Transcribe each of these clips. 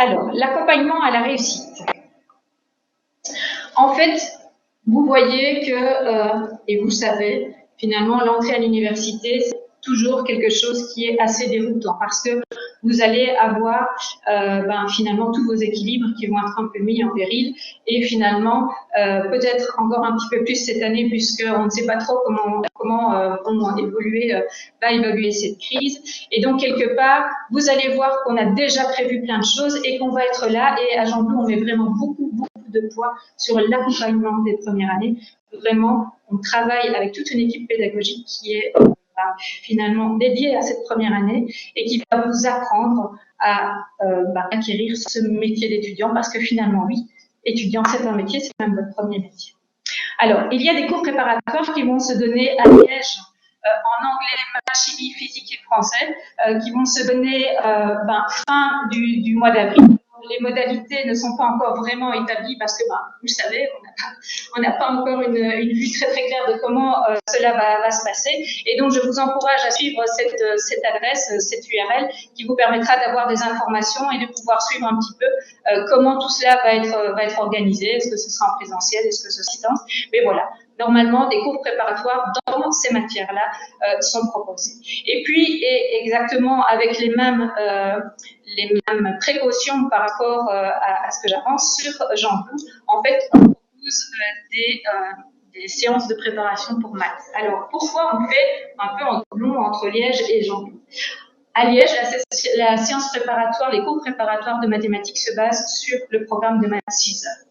Alors, l'accompagnement à la réussite. En fait, vous voyez que, et vous savez, finalement, l'entrée à l'université, c'est toujours quelque chose qui est assez déroutant parce que vous allez avoir finalement tous vos équilibres qui vont être un peu mis en péril et finalement peut-être encore un petit peu plus cette année puisqu'on ne sait pas trop comment va évoluer cette crise. Et donc quelque part, vous allez voir qu'on a déjà prévu plein de choses et qu'on va être là. Et à Jean Blou, on met vraiment beaucoup de poids sur l'accompagnement des premières années. Vraiment, on travaille avec toute une équipe pédagogique qui est finalement dédiée à cette première année et qui va vous apprendre à acquérir ce métier d'étudiant parce que finalement, oui, étudiant, c'est un métier, c'est même votre premier métier. Alors, il y a des cours préparatoires qui vont se donner à Liège en anglais, maths, chimie, physique et français, qui vont se donner fin du mois d'avril. Les modalités ne sont pas encore vraiment établies parce que, vous le savez, on n'a pas encore une vue très claire de comment cela va se passer. Et donc, je vous encourage à suivre cette adresse, cette URL, qui vous permettra d'avoir des informations et de pouvoir suivre un petit peu comment tout cela va être organisé. Est-ce que ce sera en présentiel, est-ce que ce sera à distance? Mais voilà. Normalement, des cours préparatoires dans ces matières-là sont proposés. Et puis, exactement avec les mêmes précautions par rapport à ce que j'avance sur Jean Blou, en fait, on propose des séances de préparation pour maths. Alors, pourquoi on fait un peu en doublon entre Liège et Jean Blou? À Liège, la séance préparatoire, les cours préparatoires de mathématiques se basent sur le programme de maths 6 heures.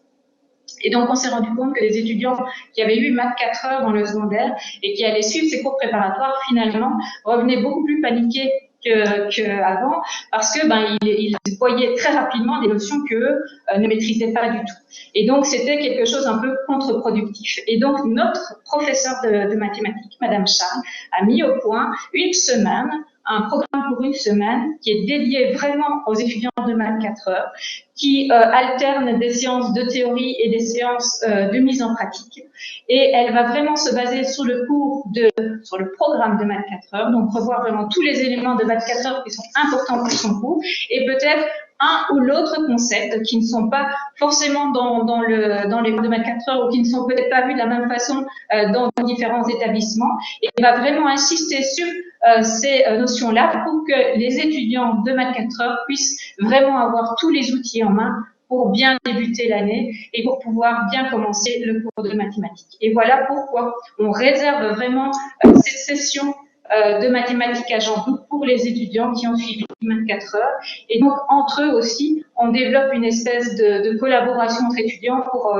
Et donc, on s'est rendu compte que les étudiants qui avaient eu maths 4 heures dans le secondaire et qui allaient suivre ces cours préparatoires, finalement, revenaient beaucoup plus paniqués qu'avant parce que ils voyaient très rapidement des notions qu'eux ne maîtrisaient pas du tout. Et donc, c'était quelque chose un peu contre-productif. Et donc, notre professeur de mathématiques, Madame Charles, a mis au point un programme pour une semaine qui est dédié vraiment aux étudiants de maths 4 heures, qui alterne des séances de théorie et des séances de mise en pratique. Et elle va vraiment se baser sur le programme de maths 4 heures, donc revoir vraiment tous les éléments de maths 4 heures qui sont importants pour son cours, et peut-être un ou l'autre concept qui ne sont pas forcément dans les cours de maths 4 heures ou qui ne sont peut-être pas vus de la même façon dans différents établissements. Et elle va vraiment insister sur ces notions-là pour que les étudiants de maths 4 heures puissent vraiment avoir tous les outils en main pour bien débuter l'année et pour pouvoir bien commencer le cours de mathématiques. Et voilà pourquoi on réserve vraiment cette session de mathématiques à Jean Blou pour les étudiants qui ont suivi maths 4 heures. Et donc, entre eux aussi, on développe une espèce de collaboration entre étudiants pour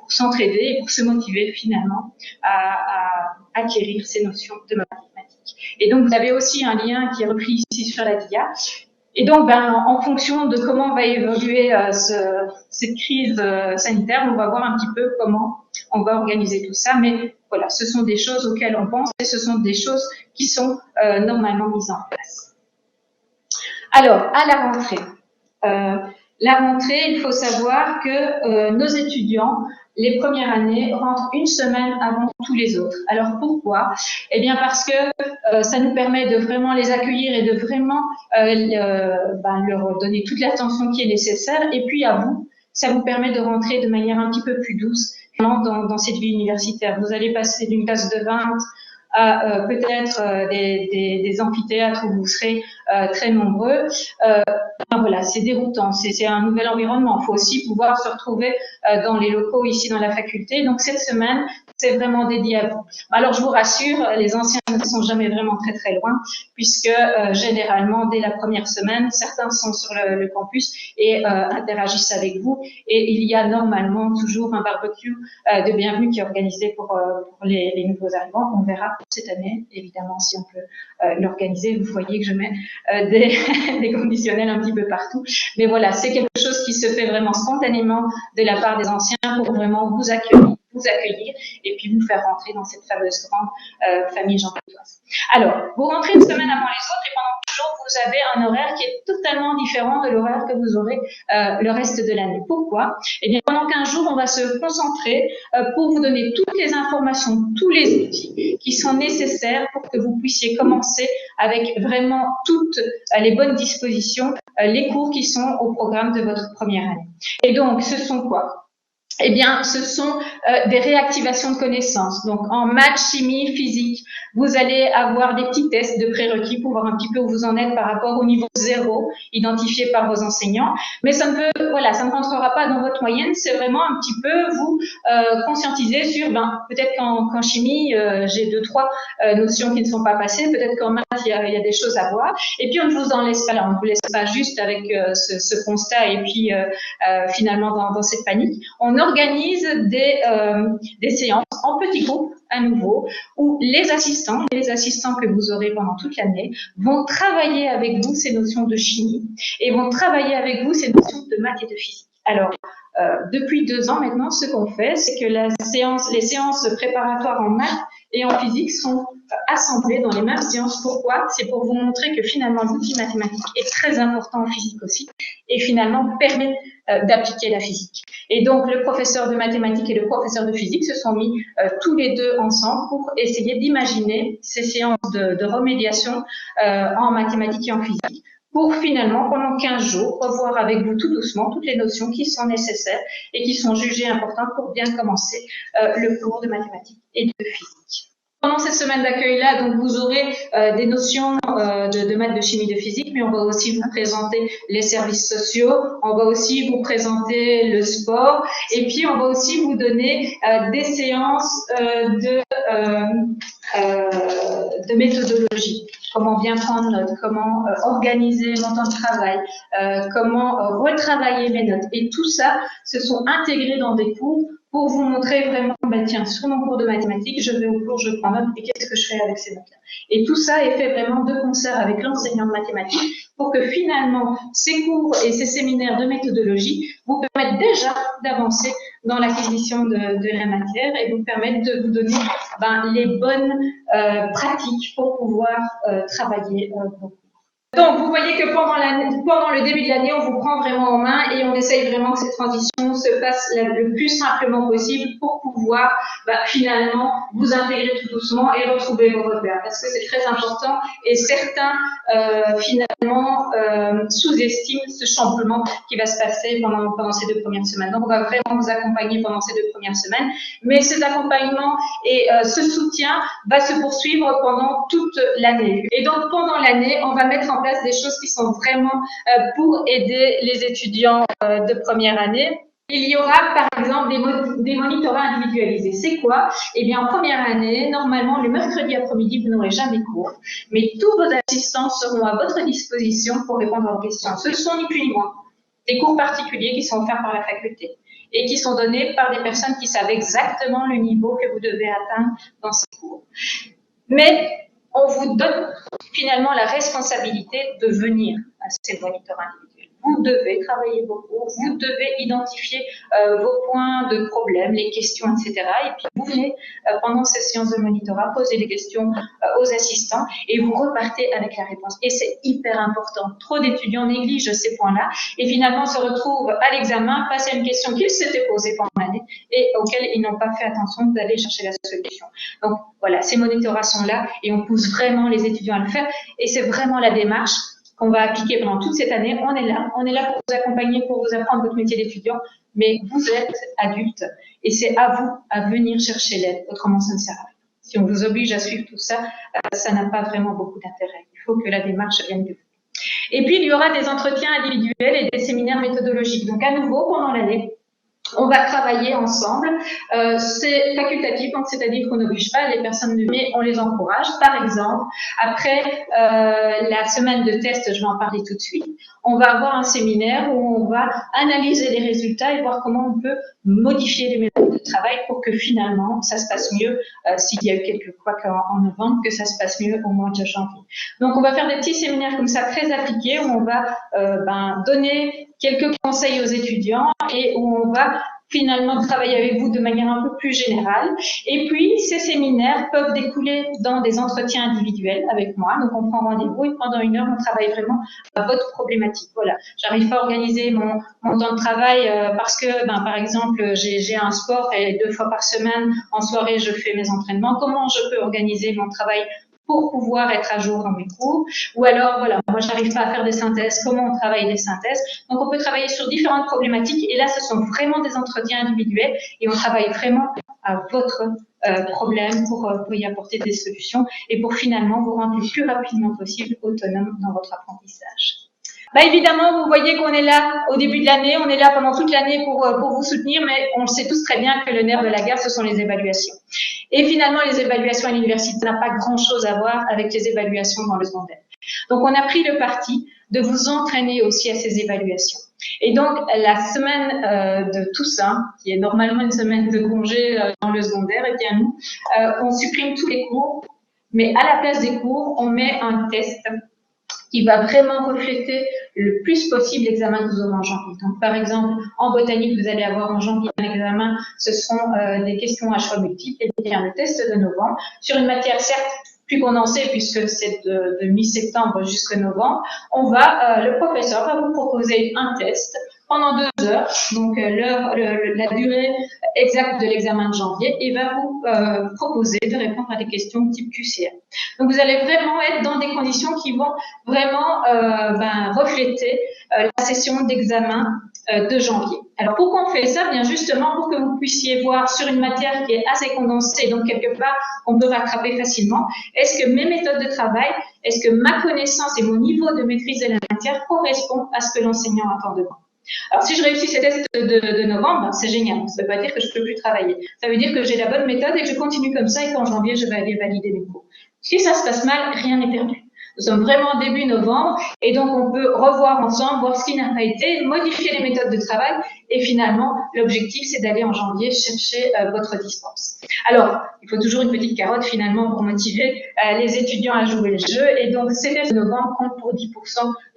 s'entraider et pour se motiver finalement à acquérir ces notions de mathématiques. Et donc, vous avez aussi un lien qui est repris ici sur la DIA. Et donc, en fonction de comment va évoluer cette crise sanitaire, on va voir un petit peu comment on va organiser tout ça. Mais voilà, ce sont des choses auxquelles on pense et ce sont des choses qui sont normalement mises en place. Alors, à la rentrée. La rentrée, il faut savoir que nos étudiants, les premières années, rentrent une semaine avant tous les autres. Alors pourquoi? Eh bien parce que ça nous permet de vraiment les accueillir et de vraiment leur donner toute l'attention qui est nécessaire. Et puis à vous, ça vous permet de rentrer de manière un petit peu plus douce dans cette vie universitaire. Vous allez passer d'une classe de 20 à peut-être des amphithéâtres où vous serez très nombreux. Voilà, c'est déroutant, c'est un nouvel environnement. Il faut aussi pouvoir se retrouver dans les locaux ici dans la faculté. Donc cette semaine, c'est vraiment dédié à vous. Alors je vous rassure, les anciens ne sont jamais vraiment très loin, puisque généralement, dès la première semaine, certains sont sur le campus et interagissent avec vous. Et il y a normalement toujours un barbecue de bienvenue qui est organisé pour les nouveaux arrivants. On verra cette année, évidemment, si on peut l'organiser. Vous voyez que je mets des conditionnels un petit peu partout. Mais voilà, c'est quelque chose qui se fait vraiment spontanément de la part des anciens pour vraiment vous accueillir et puis vous faire rentrer dans cette fameuse grande famille jean-baptiste. Alors, vous rentrez une semaine avant les autres et pendant toujours, vous vous avez un horaire qui est totalement différent de l'horaire que vous aurez le reste de l'année. Pourquoi? Eh bien, pendant 15 jours, on va se concentrer pour vous donner toutes les informations, tous les outils qui sont nécessaires pour que vous puissiez commencer avec vraiment toutes les bonnes dispositions, les cours qui sont au programme de votre première année. Et donc, ce sont quoi? Eh bien, ce sont des réactivations de connaissances. Donc, en maths, chimie, physique, vous allez avoir des petits tests de prérequis pour voir un petit peu où vous en êtes par rapport au niveau 0, identifié par vos enseignants. Mais ça ne peut, voilà, ça ne rentrera pas dans votre moyenne. C'est vraiment un petit peu vous conscientiser sur, peut-être qu'en chimie, j'ai 2-3 notions qui ne sont pas passées. Peut-être qu'en maths, il y a des choses à voir. Et puis, on ne vous en laisse pas là. On ne vous laisse pas juste avec ce constat et puis finalement dans cette panique. On organise des séances en petits groupes à nouveau où les assistants que vous aurez pendant toute l'année vont travailler avec vous ces notions de chimie et vont travailler avec vous ces notions de maths et de physique. Alors, depuis 2 ans maintenant, ce qu'on fait, c'est que les séances préparatoires en maths et en physique sont assemblées dans les mêmes séances. Pourquoi? C'est pour vous montrer que finalement l'outil mathématique est très important en physique aussi et finalement permet d'appliquer la physique. Et donc le professeur de mathématiques et le professeur de physique se sont mis tous les deux ensemble pour essayer d'imaginer ces séances de remédiation en mathématiques et en physique, pour finalement, pendant 15 jours, revoir avec vous tout doucement toutes les notions qui sont nécessaires et qui sont jugées importantes pour bien commencer le cours de mathématiques et de physique. Pendant cette semaine d'accueil-là, donc vous aurez des notions de maths, de chimie, de physique, mais on va aussi vous présenter les services sociaux, on va aussi vous présenter le sport, et puis on va aussi vous donner des séances de méthodologie. Comment bien prendre note, comment organiser mon temps de travail, comment retravailler mes notes. Et tout ça se sont intégrés dans des cours pour vous montrer vraiment, tiens, sur mon cours de mathématiques, je vais au cours, je prends note, et qu'est-ce que je fais avec ces notes-là? Et tout ça est fait vraiment de concert avec l'enseignant de mathématiques pour que finalement, ces cours et ces séminaires de méthodologie vous permettent déjà d'avancer dans l'acquisition de la matière et vous permettent de vous donner les bonnes pratiques pour pouvoir travailler beaucoup. Donc, vous voyez que pendant le début de l'année, on vous prend vraiment en main et on essaye vraiment que cette transition se fasse le plus simplement possible pour pouvoir finalement vous intégrer tout doucement et retrouver vos repères. Parce que c'est très important et certains finalement sous-estiment ce chamboulement qui va se passer pendant ces 2 premières semaines. Donc, on va vraiment vous accompagner pendant ces 2 premières semaines. Mais cet accompagnement et ce soutien va se poursuivre pendant toute l'année. Et donc, pendant l'année, on va mettre en place des choses qui sont vraiment pour aider les étudiants de première année. Il y aura par exemple des monitorats individualisés. C'est quoi? Eh bien, en première année, normalement, le mercredi après-midi, vous n'aurez jamais cours, mais tous vos assistants seront à votre disposition pour répondre à vos questions. Ce sont ni plus ni moins des cours particuliers qui sont offerts par la faculté et qui sont donnés par des personnes qui savent exactement le niveau que vous devez atteindre dans ces cours. Mais on vous donne finalement la responsabilité de venir à ces monitorats individuels. Vous devez travailler vos cours, vous devez identifier vos points de problème, les questions, etc. Et puis vous venez pendant ces séances de monitorat poser des questions aux assistants et vous repartez avec la réponse. Et c'est hyper important. Trop d'étudiants négligent ces points-là et finalement se retrouvent à l'examen face à une question qu'ils s'étaient posée pendant l'année et auxquelles ils n'ont pas fait attention d'aller chercher la solution. Donc voilà, ces monitorats sont là et on pousse vraiment les étudiants à le faire. Et c'est vraiment la démarche qu'on va appliquer pendant toute cette année. On est là pour vous accompagner, pour vous apprendre votre métier d'étudiant, mais vous êtes adulte et c'est à vous à venir chercher l'aide, autrement ça ne sert à rien. Si on vous oblige à suivre tout ça, ça n'a pas vraiment beaucoup d'intérêt. Il faut que la démarche vienne de vous. Et puis, il y aura des entretiens individuels et des séminaires méthodologiques. Donc, à nouveau, pendant l'année, on va travailler ensemble. C'est facultatif, donc c'est-à-dire qu'on n'oblige pas les personnes, mais on les encourage. Par exemple, après la semaine de test, je vais en parler tout de suite, on va avoir un séminaire où on va analyser les résultats et voir comment on peut modifier les méthodes de travail pour que finalement ça se passe mieux s'il y a eu quelques couacs en novembre, que ça se passe mieux au mois de janvier. Donc on va faire des petits séminaires comme ça très appliqués où on va donner quelques conseils aux étudiants et où on va finalement travailler avec vous de manière un peu plus générale. Et puis, ces séminaires peuvent découler dans des entretiens individuels avec moi. Donc, on prend rendez-vous et pendant 1 heure, on travaille vraiment à votre problématique. Voilà, j'arrive pas à organiser mon temps de travail parce que, par exemple, j'ai un sport et 2 fois par semaine, en soirée, je fais mes entraînements. Comment je peux organiser mon travail pour pouvoir être à jour dans mes cours? Ou alors, voilà, moi, j'arrive pas à faire des synthèses. Comment on travaille des synthèses? Donc, on peut travailler sur différentes problématiques. Et là, ce sont vraiment des entretiens individuels et on travaille vraiment à votre problème pour y apporter des solutions et pour finalement vous rendre le plus rapidement possible autonome dans votre apprentissage. Évidemment, vous voyez qu'on est là au début de l'année, on est là pendant toute l'année pour vous soutenir, mais on le sait tous très bien que le nerf de la guerre, ce sont les évaluations. Et finalement, les évaluations à l'université n'ont pas grand-chose à voir avec les évaluations dans le secondaire. Donc, on a pris le parti de vous entraîner aussi à ces évaluations. Et donc, la semaine de Toussaint, qui est normalement une semaine de congé dans le secondaire, eh bien nous, on supprime tous les cours, mais à la place des cours, on met un test qui va vraiment refléter le plus possible l'examen que vous aurez en janvier. Donc, par exemple, en botanique, vous allez avoir en janvier un examen, ce seront des questions à choix multiples, et bien le test de novembre, sur une matière certes plus condensée, puisque c'est de mi-septembre jusqu'à novembre, le professeur va vous proposer un test pendant 2 heures, donc la durée exacte de l'examen de janvier, et va vous proposer de répondre à des questions type QCM. Donc vous allez vraiment être dans des conditions qui vont vraiment refléter la session d'examen de janvier. Alors pourquoi on fait ça? Bien justement pour que vous puissiez voir sur une matière qui est assez condensée, donc quelque part on peut rattraper facilement, est-ce que mes méthodes de travail, est-ce que ma connaissance et mon niveau de maîtrise de la matière correspondent à ce que l'enseignant attend de moi? Alors, si je réussis ces tests de novembre, c'est génial. Ça ne veut pas dire que je ne peux plus travailler. Ça veut dire que j'ai la bonne méthode et que je continue comme ça et qu'en janvier, je vais aller valider mes cours. Si ça se passe mal, rien n'est perdu. Nous sommes vraiment début novembre et donc on peut revoir ensemble, voir ce qui n'a pas été, modifier les méthodes de travail et finalement, l'objectif, c'est d'aller en janvier chercher votre dispense. Alors, il faut toujours une petite carotte finalement pour motiver les étudiants à jouer le jeu et donc ces tests de novembre comptent pour 10%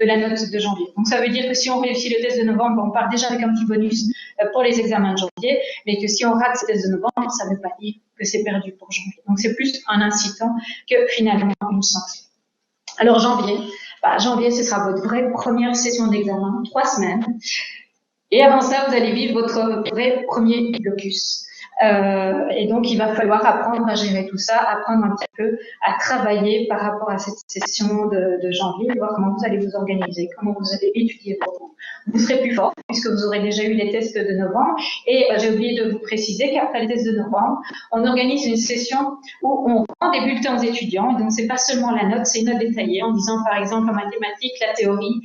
de la note de janvier. Donc ça veut dire que si on réussit le test de novembre, on part déjà avec un petit bonus pour les examens de janvier, mais que si on rate ce test de novembre, ça ne veut pas dire que c'est perdu pour janvier. Donc c'est plus un incitant que finalement une sanction. Alors janvier, ce sera votre vraie première session d'examen, 3 semaines. Et avant ça, vous allez vivre votre vrai premier blocus. Et donc, il va falloir apprendre à gérer tout ça, apprendre un petit peu à travailler par rapport à cette session de janvier, voir comment vous allez vous organiser, comment vous allez étudier pour vous. Vous serez plus fort puisque vous aurez déjà eu les tests de novembre. Et j'ai oublié de vous préciser qu'après les tests de novembre, on organise une session où on rend des bulletins aux étudiants. Et donc, c'est pas seulement la note, c'est une note détaillée en disant, par exemple, en mathématiques, la théorie,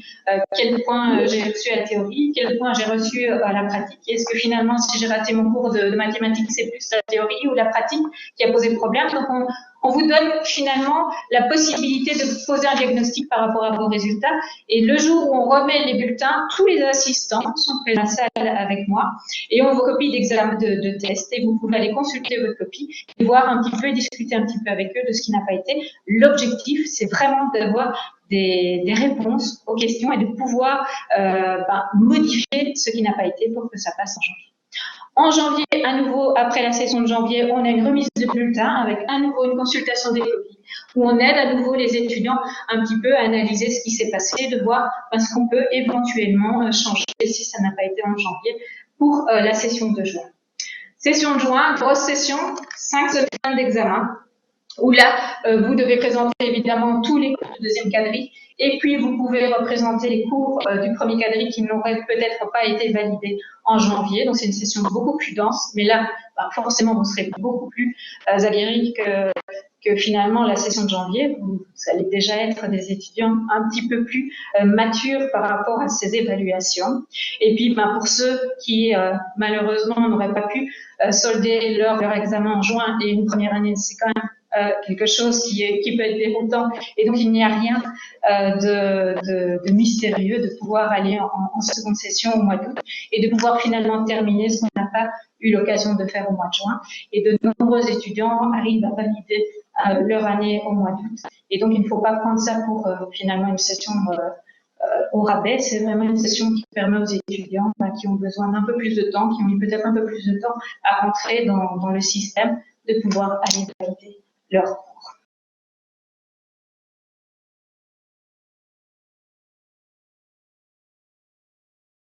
quel point j'ai reçu à la théorie, quel point j'ai reçu à la pratique. Est-ce que finalement, si j'ai raté mon cours de mathématiques, c'est plus la théorie ou la pratique qui a posé problème? Donc, on vous donne finalement la possibilité de poser un diagnostic par rapport à vos résultats. Et le jour où on remet les bulletins, tous les assistants sont présents dans la salle avec moi et ont vos copies d'examen de test. Et vous pouvez aller consulter votre copie et voir un petit peu, discuter un petit peu avec eux de ce qui n'a pas été. L'objectif, c'est vraiment d'avoir des réponses aux questions et de pouvoir modifier ce qui n'a pas été pour que ça passe en janvier. En janvier, à nouveau, après la session de janvier, on a une remise de bulletins avec à nouveau une consultation des copies où on aide à nouveau les étudiants un petit peu à analyser ce qui s'est passé, de voir ce qu'on peut éventuellement changer si ça n'a pas été en janvier pour la session de juin. Session de juin, grosse session, 5 semaines d'examen où là, vous devez présenter évidemment tous les cours du deuxième quadri et puis vous pouvez représenter les cours du premier quadri qui n'auraient peut-être pas été validés en janvier. Donc c'est une session beaucoup plus dense, mais là, forcément, vous serez beaucoup plus aguerris que finalement la session de janvier. Vous allez déjà être des étudiants un petit peu plus matures par rapport à ces évaluations. Et puis, pour ceux qui malheureusement n'auraient pas pu solder leur examen en juin et une première année, c'est quand même quelque chose qui peut être déroutant et donc il n'y a rien de mystérieux de pouvoir aller en seconde session au mois d'août et de pouvoir finalement terminer ce qu'on n'a pas eu l'occasion de faire au mois de juin et de nombreux étudiants arrivent à valider leur année au mois d'août et donc il ne faut pas prendre ça pour finalement une session au rabais. C'est vraiment une session qui permet aux étudiants qui ont besoin d'un peu plus de temps, qui ont mis peut-être un peu plus de temps à rentrer dans le système, de pouvoir aller valider leur